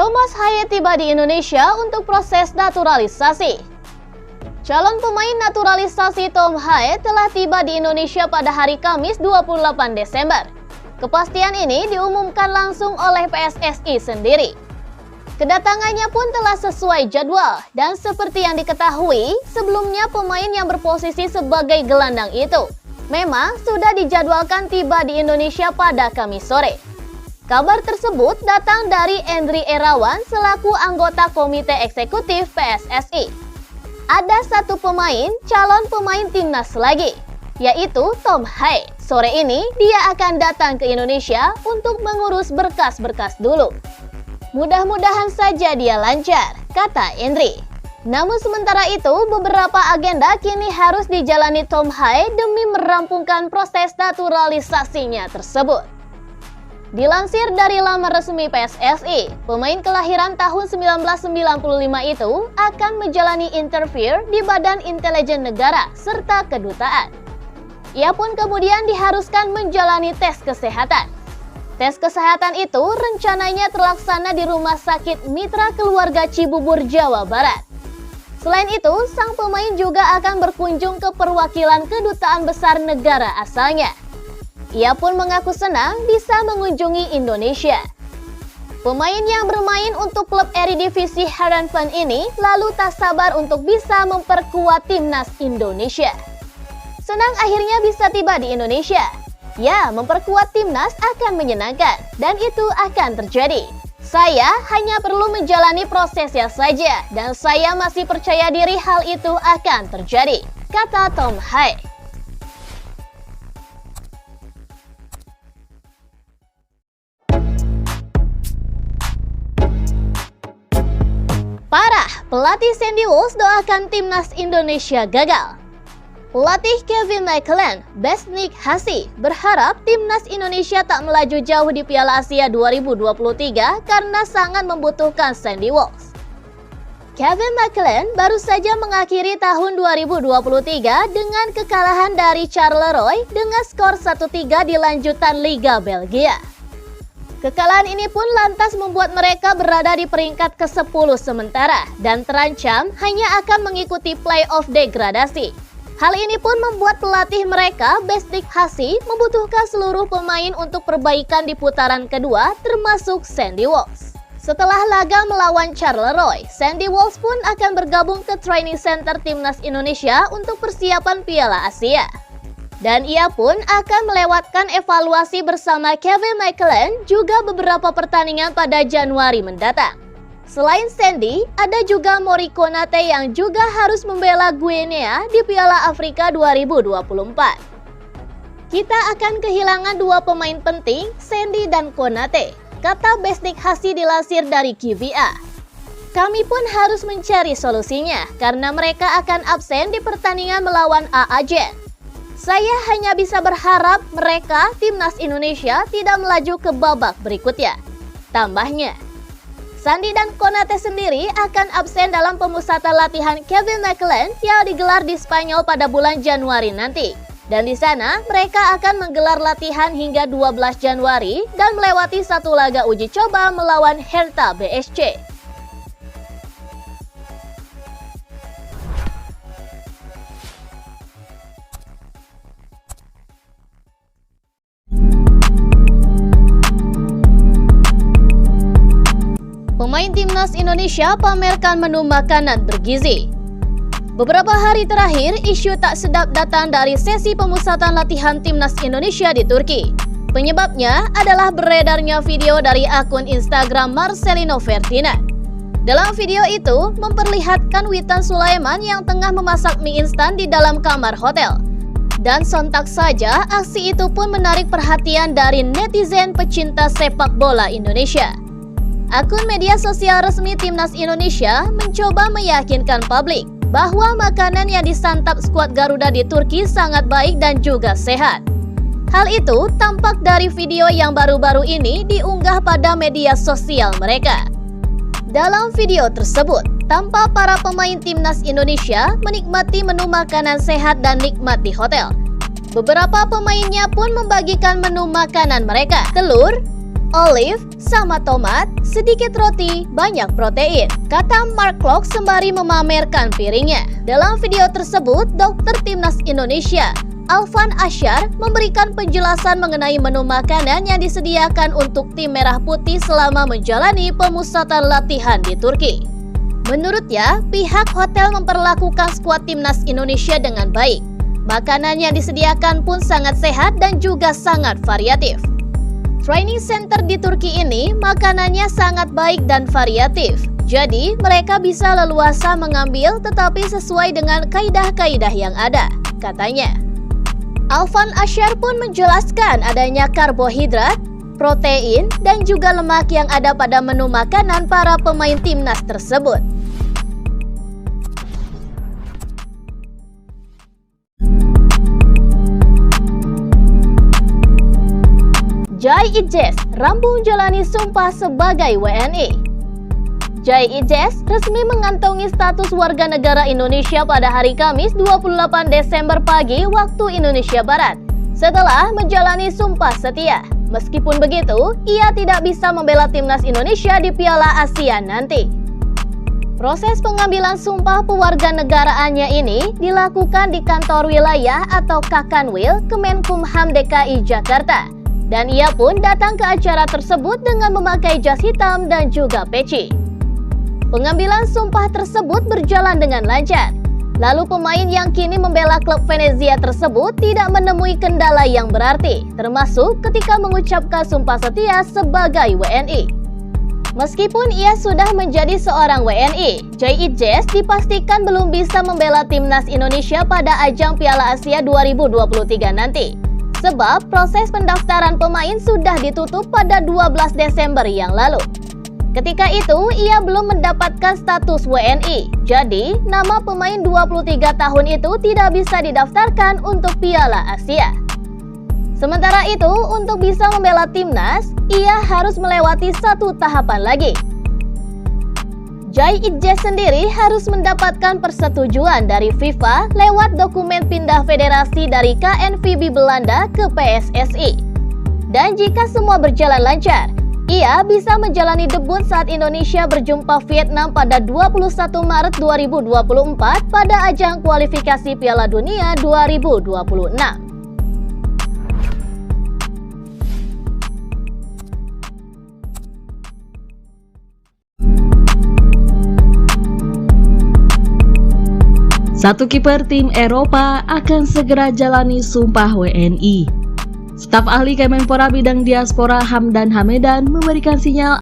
Thomas Haye tiba di Indonesia untuk proses naturalisasi. Calon pemain naturalisasi Tom Haye telah tiba di Indonesia pada hari Kamis 28 Desember. Kepastian ini diumumkan langsung oleh PSSI sendiri. Kedatangannya pun telah sesuai jadwal dan seperti yang diketahui, sebelumnya pemain yang berposisi sebagai gelandang itu memang sudah dijadwalkan tiba di Indonesia pada Kamis sore. Kabar tersebut datang dari Endri Irawan selaku anggota Komite Eksekutif PSSI. Ada satu pemain, calon pemain timnas lagi, yaitu Tom Haye. Sore ini dia akan datang ke Indonesia untuk mengurus berkas-berkas dulu. Mudah-mudahan saja dia lancar, kata Endri. Namun sementara itu, beberapa agenda kini harus dijalani Tom Haye demi merampungkan proses naturalisasinya tersebut. Dilansir dari laman resmi PSSI, pemain kelahiran tahun 1995 itu akan menjalani interview di Badan Intelijen Negara serta Kedutaan. Ia pun kemudian diharuskan menjalani tes kesehatan. Tes kesehatan itu rencananya terlaksana di Rumah Sakit Mitra Keluarga Cibubur, Jawa Barat. Selain itu, sang pemain juga akan berkunjung ke perwakilan kedutaan besar negara asalnya. Ia pun mengaku senang bisa mengunjungi Indonesia. Pemain yang bermain untuk klub Eredivisie Heerenveen ini lalu tak sabar untuk bisa memperkuat timnas Indonesia. Senang akhirnya bisa tiba di Indonesia. Ya, memperkuat timnas akan menyenangkan dan itu akan terjadi. Saya hanya perlu menjalani prosesnya saja dan saya masih percaya diri hal itu akan terjadi, kata Tom Haye. Parah, pelatih Sandy Walsh doakan timnas Indonesia gagal. Pelatih Kevin McClelland, Besnik Hasi, berharap timnas Indonesia tak melaju jauh di Piala Asia 2023 karena sangat membutuhkan Sandy Walsh. Kevin McClelland baru saja mengakhiri tahun 2023 dengan kekalahan dari Charleroi dengan skor 1-3 di lanjutan Liga Belgia. Kekalahan ini pun lantas membuat mereka berada di peringkat ke-10 sementara dan terancam hanya akan mengikuti playoff degradasi. Hal ini pun membuat pelatih mereka, Besnik Hasi, membutuhkan seluruh pemain untuk perbaikan di putaran kedua termasuk Sandy Walsh. Setelah laga melawan Charleroi, Sandy Walsh pun akan bergabung ke training center timnas Indonesia untuk persiapan Piala Asia. Dan ia pun akan melewatkan evaluasi bersama Kevin McClelland juga beberapa pertandingan pada Januari mendatang. Selain Sandy, ada juga Mori Konate yang juga harus membela Guinea di Piala Afrika 2024. Kita akan kehilangan dua pemain penting, Sandy dan Konate, kata Besnik Hasi dilansir dari QVA. Kami pun harus mencari solusinya karena mereka akan absen di pertandingan melawan AAJ. Saya hanya bisa berharap mereka, timnas Indonesia, tidak melaju ke babak berikutnya, tambahnya. Sandy dan Konate sendiri akan absen dalam pemusatan latihan Kevin McClelland yang digelar di Spanyol pada bulan Januari nanti. Dan di sana mereka akan menggelar latihan hingga 12 Januari dan melewati satu laga uji coba melawan Hertha BSC. Pemain timnas Indonesia pamerkan menu makanan bergizi. Beberapa hari terakhir, isu tak sedap datang dari sesi pemusatan latihan timnas Indonesia di Turki. Penyebabnya adalah beredarnya video dari akun Instagram Marcelino Ferdinand. Dalam video itu, memperlihatkan Witan Sulaiman yang tengah memasak mie instan di dalam kamar hotel. Dan sontak saja, aksi itu pun menarik perhatian dari netizen pecinta sepak bola Indonesia. Akun media sosial resmi Timnas Indonesia mencoba meyakinkan publik bahwa makanan yang disantap skuad Garuda di Turki sangat baik dan juga sehat. Hal itu tampak dari video yang baru-baru ini diunggah pada media sosial mereka. Dalam video tersebut, tampak para pemain Timnas Indonesia menikmati menu makanan sehat dan nikmat di hotel. Beberapa pemainnya pun membagikan menu makanan mereka, telur, olive, sama tomat, sedikit roti, banyak protein, kata Mark Klok sembari memamerkan piringnya. Dalam video tersebut, dokter Timnas Indonesia, Alvan Asyar, memberikan penjelasan mengenai menu makanan yang disediakan untuk tim merah putih selama menjalani pemusatan latihan di Turki. Menurutnya, pihak hotel memperlakukan skuad Timnas Indonesia dengan baik. Makanan yang disediakan pun sangat sehat dan juga sangat variatif. Training center di Turki ini makanannya sangat baik dan variatif. Jadi, mereka bisa leluasa mengambil tetapi sesuai dengan kaidah-kaidah yang ada, katanya. Alvan Asyar pun menjelaskan adanya karbohidrat, protein, dan juga lemak yang ada pada menu makanan para pemain timnas tersebut. Jai Idjes rampung jalani sumpah sebagai WNI. Jai Idjes resmi mengantongi status warga negara Indonesia pada hari Kamis 28 Desember pagi waktu Indonesia Barat setelah menjalani sumpah setia. Meskipun begitu, ia tidak bisa membela timnas Indonesia di Piala Asia nanti. Proses pengambilan sumpah pewarganegaraannya ini dilakukan di kantor wilayah atau Kakanwil Kemenkumham DKI Jakarta. Dan ia pun datang ke acara tersebut dengan memakai jas hitam dan juga peci. Pengambilan sumpah tersebut berjalan dengan lancar. Lalu pemain yang kini membela klub Venezia tersebut tidak menemui kendala yang berarti, termasuk ketika mengucapkan sumpah setia sebagai WNI. Meskipun ia sudah menjadi seorang WNI, Jai Idjes dipastikan belum bisa membela timnas Indonesia pada ajang Piala Asia 2023 nanti. Sebab proses pendaftaran pemain sudah ditutup pada 12 Desember yang lalu. Ketika itu, ia belum mendapatkan status WNI. Jadi, nama pemain 23 tahun itu tidak bisa didaftarkan untuk Piala Asia. Sementara itu, untuk bisa membela timnas, ia harus melewati satu tahapan lagi. Jai Idjes sendiri harus mendapatkan persetujuan dari FIFA lewat dokumen pindah federasi dari KNVB Belanda ke PSSI. Dan jika semua berjalan lancar, ia bisa menjalani debut saat Indonesia berjumpa Vietnam pada 21 Maret 2024 pada ajang kualifikasi Piala Dunia 2026. Satu kiper tim Eropa akan segera jalani sumpah WNI. Staf ahli Kemenpora bidang diaspora Hamdan Hamedan memberikan sinyal